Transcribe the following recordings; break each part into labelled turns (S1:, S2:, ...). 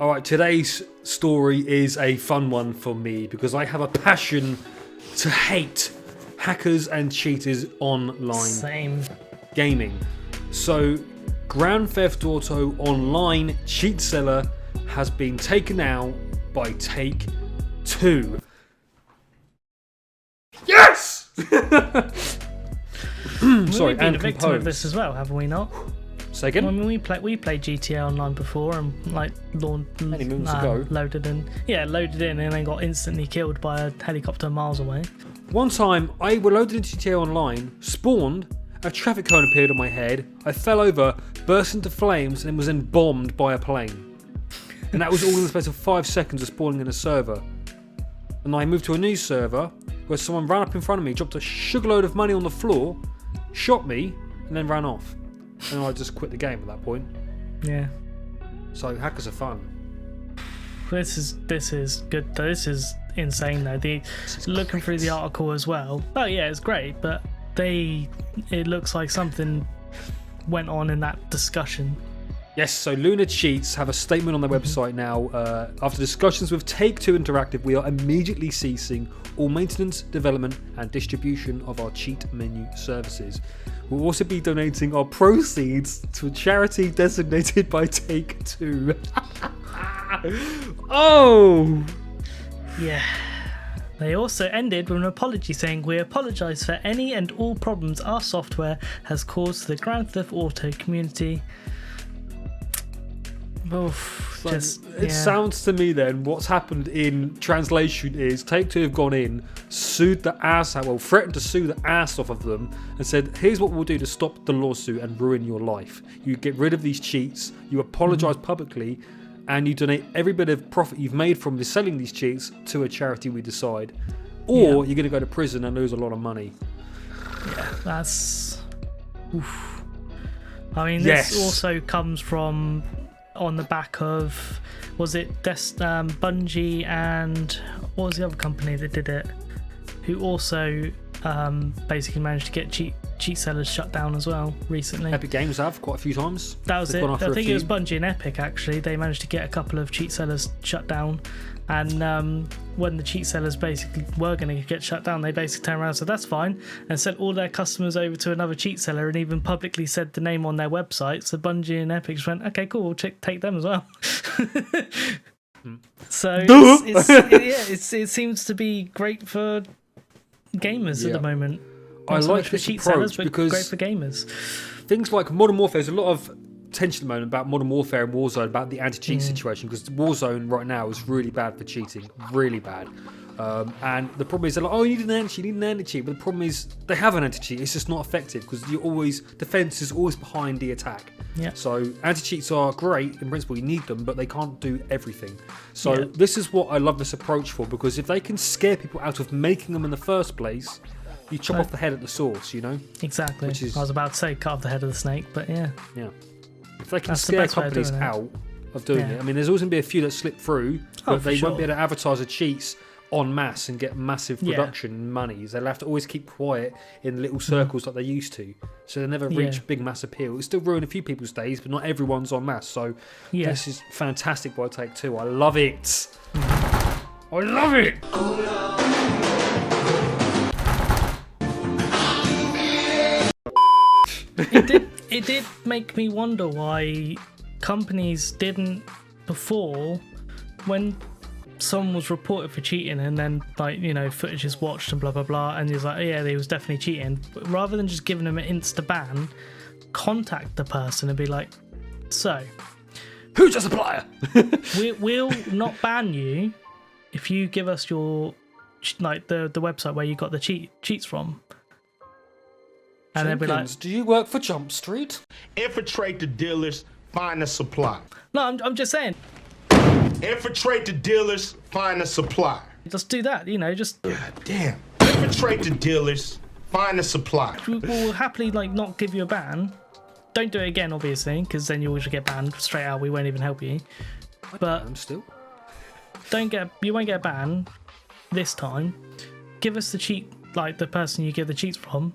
S1: All right, today's story is a fun one for me because I have a passion to hate hackers and cheaters online gaming. So, Grand Theft Auto Online cheat seller has been taken out by Take-Two. Yes! Sorry,
S2: we've been a victim of this as well, haven't we not?
S1: Say again?
S2: I mean, we played GTA Online before and
S1: Many moons ago.
S2: loaded in and then got instantly killed by a helicopter miles away.
S1: One time, I loaded into GTA Online, spawned, a traffic cone appeared on my head, I fell over, burst into flames, and was then bombed by a plane. And that was all in the space of 5 seconds of spawning in a server. And I moved to a new server, where someone ran up in front of me, dropped a sugar load of money on the floor, shot me, and then ran off. And I just quit the game at that point.
S2: Yeah.
S1: So hackers are fun.
S2: This is good. This is insane though. Looking through the article as well. Oh yeah, it's great, but it looks like something went on in that discussion.
S1: Yes, so LunaCheats have a statement on their website now. After discussions with Take-Two Interactive, we are immediately ceasing all maintenance, development, and distribution of our cheat menu services. We'll also be donating our proceeds to a charity designated by Take-Two. Oh!
S2: Yeah. They also ended with an apology saying, "We apologise for any and all problems our software has caused to the Grand Theft Auto community." Oof,
S1: sounds to me then what's happened in translation is Take-Two have gone in, sued the ass out, threatened to sue the ass off of them and said, here's what we'll do to stop the lawsuit and ruin your life. You get rid of these cheats, you apologise publicly, and you donate every bit of profit you've made from selling these cheats to a charity we decide. Or you're going to go to prison and lose a lot of money.
S2: Yeah, that's... Oof. I mean, this also comes from... on the back of, was it Bungie and what was the other company that did it, who also basically managed to get cheat sellers shut down as well recently.
S1: Epic Games have quite a few times.
S2: That was it. I think it was Bungie and Epic actually. They managed to get a couple of cheat sellers shut down, and when the cheat sellers basically were going to get shut down, they basically turned around and said that's fine and sent all their customers over to another cheat seller and even publicly said the name on their website. So Bungie and Epic just went, okay, cool, we'll take them as well. So it seems to be great for gamers at the moment.
S1: I like this
S2: cheat
S1: approach
S2: sellers, but
S1: because
S2: great for gamers.
S1: Things like Modern Warfare, there's a lot of tension at the moment about Modern Warfare and Warzone, about the anti-cheat situation, because Warzone right now is really bad for cheating, really bad. And the problem is they're like, oh, you need an anti-cheat, but the problem is they have an anti-cheat, it's just not effective because defense is always behind the attack.
S2: Yeah.
S1: So anti-cheats are great in principle, you need them, but they can't do everything. So this is what I love this approach for, because if they can scare people out of making them in the first place, you chop off the head at the source, you know?
S2: Exactly. I was about to say cut off the head of the snake, but yeah.
S1: Yeah. If they can scare companies out of doing it, I mean, there's always going to be a few that slip through, but they won't be able to advertise the cheats en masse and get massive production monies. They'll have to always keep quiet in little circles like they used to, so they never reach big mass appeal. It'll still ruin a few people's days, but not everyone's en masse. So this is fantastic by Take-Two. I love it. I love it.
S2: It did make me wonder why companies didn't before, when someone was reported for cheating and then footage is watched and blah blah blah and he's like, oh, yeah, they was definitely cheating, but rather than just giving them an insta ban, contact the person and be like, so
S1: who's your supplier?
S2: we'll not ban you if you give us your the website where you got the cheats from. And they'd be like,
S1: do you work for Jump Street?
S3: Infiltrate the dealers, find the supply.
S2: No, I'm just saying.
S3: Infiltrate the dealers, find the supply.
S2: Just do that, just...
S3: God damn. Infiltrate the dealers, find the supply.
S2: We'll happily, not give you a ban. Don't do it again, obviously, because then you'll just get banned straight out. We won't even help you. But
S1: I'm still...
S2: you won't get a ban this time. Give us the cheat, the person you give the cheats from.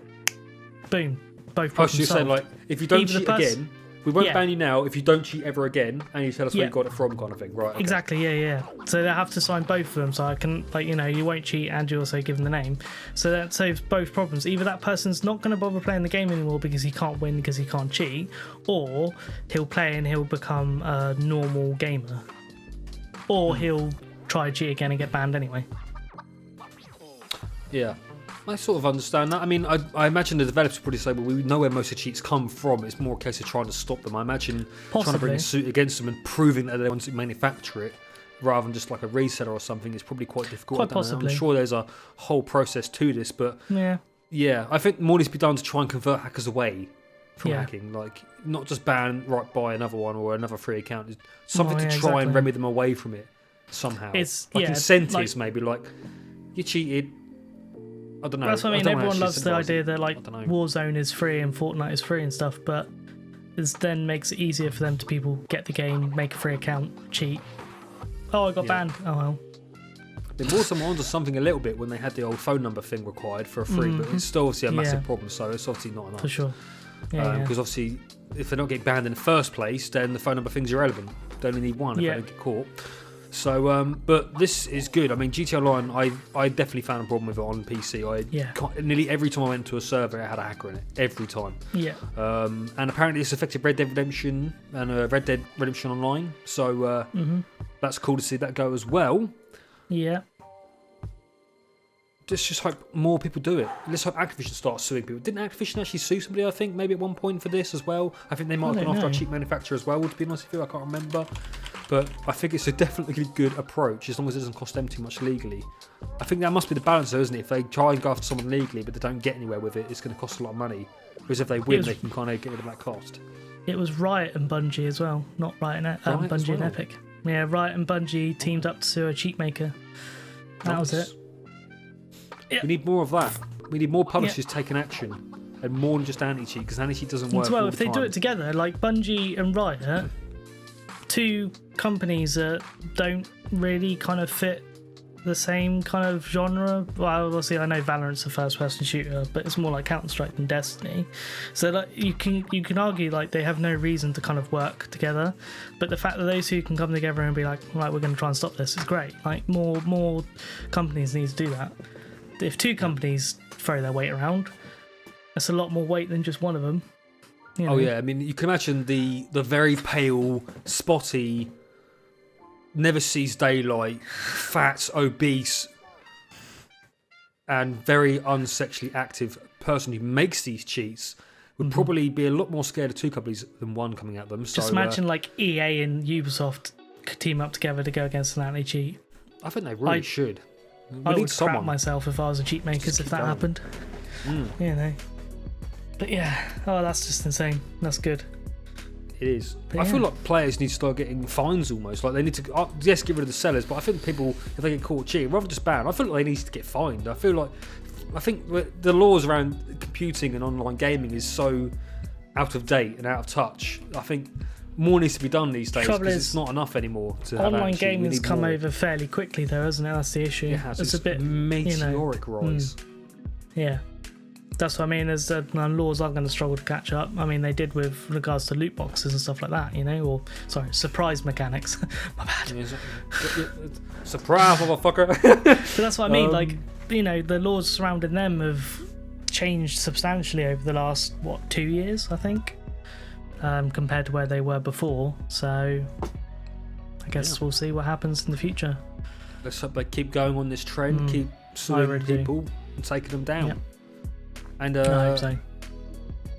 S2: Boom. Both problems solved.
S1: Saying, if you don't cheat again, we won't ban you now if you don't cheat ever again, and you tell us where you got it from, kind of thing, right? Okay.
S2: Exactly, yeah. So they have to sign both of them, so I can, like, you won't cheat and you also give them the name. So that saves both problems. Either that person's not going to bother playing the game anymore because he can't win because he can't cheat, or he'll play and he'll become a normal gamer. Or he'll try to cheat again and get banned anyway.
S1: Yeah. I sort of understand that. I mean, I imagine the developers probably say, well, we know where most of the cheats come from. It's more a case of trying to stop them. I imagine trying to bring a suit against them and proving that they want to manufacture it rather than just like a reseller or something is probably quite difficult.
S2: Quite possibly.
S1: I'm sure there's a whole process to this, but yeah, I think more needs to be done to try and convert hackers away from hacking. Like, not just ban right by another one or another free account. It's something to try and remedy them away from it somehow.
S2: It's
S1: like incentives, maybe, like, you cheated. I don't know.
S2: That's what I mean. Everyone loves the idea that like Warzone is free and Fortnite is free and stuff, but it then makes it easier for them to people get the game, make a free account, cheat. Oh, I got banned. Oh well.
S1: The Warzone ones are something a little bit when they had the old phone number thing required for a free, but it's still obviously a massive problem. So it's obviously not enough.
S2: For sure.
S1: Because obviously, if they're not getting banned in the first place, then the phone number thing's irrelevant. They only need one if they don't get caught. So, but this is good. I mean, GTA Online, I definitely found a problem with it on PC. Nearly every time I went to a server, it had a hacker in it. Every time.
S2: Yeah.
S1: And apparently it's affected Red Dead Redemption and Red Dead Redemption Online. So that's cool to see that go as well.
S2: Yeah.
S1: Just hope more people do it. Let's hope Activision starts suing people. Didn't Activision actually sue somebody, I think, maybe at one point for this as well? I think they might have gone after a cheap manufacturer as well, to be honest with you. I can't remember. But I think it's a definitely good approach, as long as it doesn't cost them too much legally. I think that must be the balance, though, isn't it? If they try and go after someone legally, but they don't get anywhere with it, it's going to cost a lot of money. Whereas if they win, they can kind of get rid of that cost.
S2: It was Riot and Bungie as well, not Riot and Bungie and Epic. Yeah, Riot and Bungie teamed up to sue a cheat maker. That was it.
S1: Yeah. We need more of that. We need more publishers taking action and more than just anti-cheat, because anti-cheat doesn't work.
S2: Well, if they do it together, like Bungie and Riot, two companies that don't really kind of fit the same kind of genre. Well, obviously I know Valorant's a first-person shooter, but it's more like Counter-Strike than Destiny. So like you can argue like they have no reason to kind of work together, but the fact that those two can come together and be like, right, we're going to try and stop this is great. Like more companies need to do that. If two companies throw their weight around, that's a lot more weight than just one of them. You know?
S1: Oh yeah, I mean, you can imagine the very pale, spotty, never sees daylight, fat, obese, and very unsexually active person who makes these cheats would probably be a lot more scared of two companies than one coming at them.
S2: Just imagine like EA and Ubisoft could team up together to go against an anti-cheat.
S1: I think they really should.
S2: I would crap myself if I was a cheat maker if that happened. You know. But yeah, that's just insane. That's good.
S1: It is. But I feel like players need to start getting fines almost. Like they need to, yes, get rid of the sellers, but I think people, if they get caught cheating, rather than just ban, I feel like they need to get fined. I think the laws around computing and online gaming is so out of date and out of touch. I think more needs to be done these days because it's not enough anymore to have
S2: online gaming has come over fairly quickly though, hasn't it? That's the issue.
S1: It has. It's a bit meteoric rise.
S2: Yeah. That's what I mean, as laws are going to struggle to catch up. I mean, they did with regards to loot boxes and stuff like that, you know, or, sorry, surprise mechanics. My bad.
S1: Surprise, motherfucker.
S2: So that's what I mean, like, you know, the laws surrounding them have changed substantially over the last, 2 years, I think, compared to where they were before. So I guess we'll see what happens in the future.
S1: Let's hope they keep going on this trend, keep suing people and taking them down.
S2: Yep.
S1: And
S2: I hope so.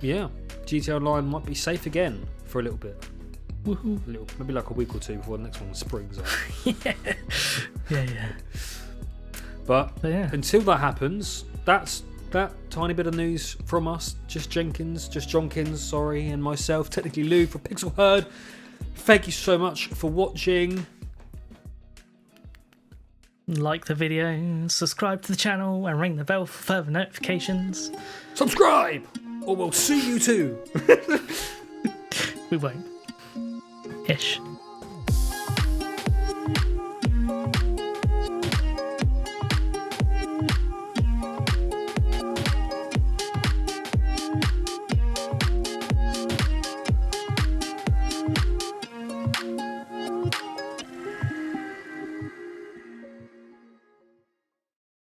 S1: Yeah, GTA Online might be safe again for a little bit.
S2: Woohoo!
S1: Maybe like a week or two before the next one springs up.
S2: Yeah.
S1: But until that happens, that's that tiny bit of news from us. Just Jonkins, and myself, technically Lou for Pixel Herd. Thank you so much for watching.
S2: Like the video, subscribe to the channel, and ring the bell for further notifications.
S1: Subscribe, or we'll see you too.
S2: We won't. Ish.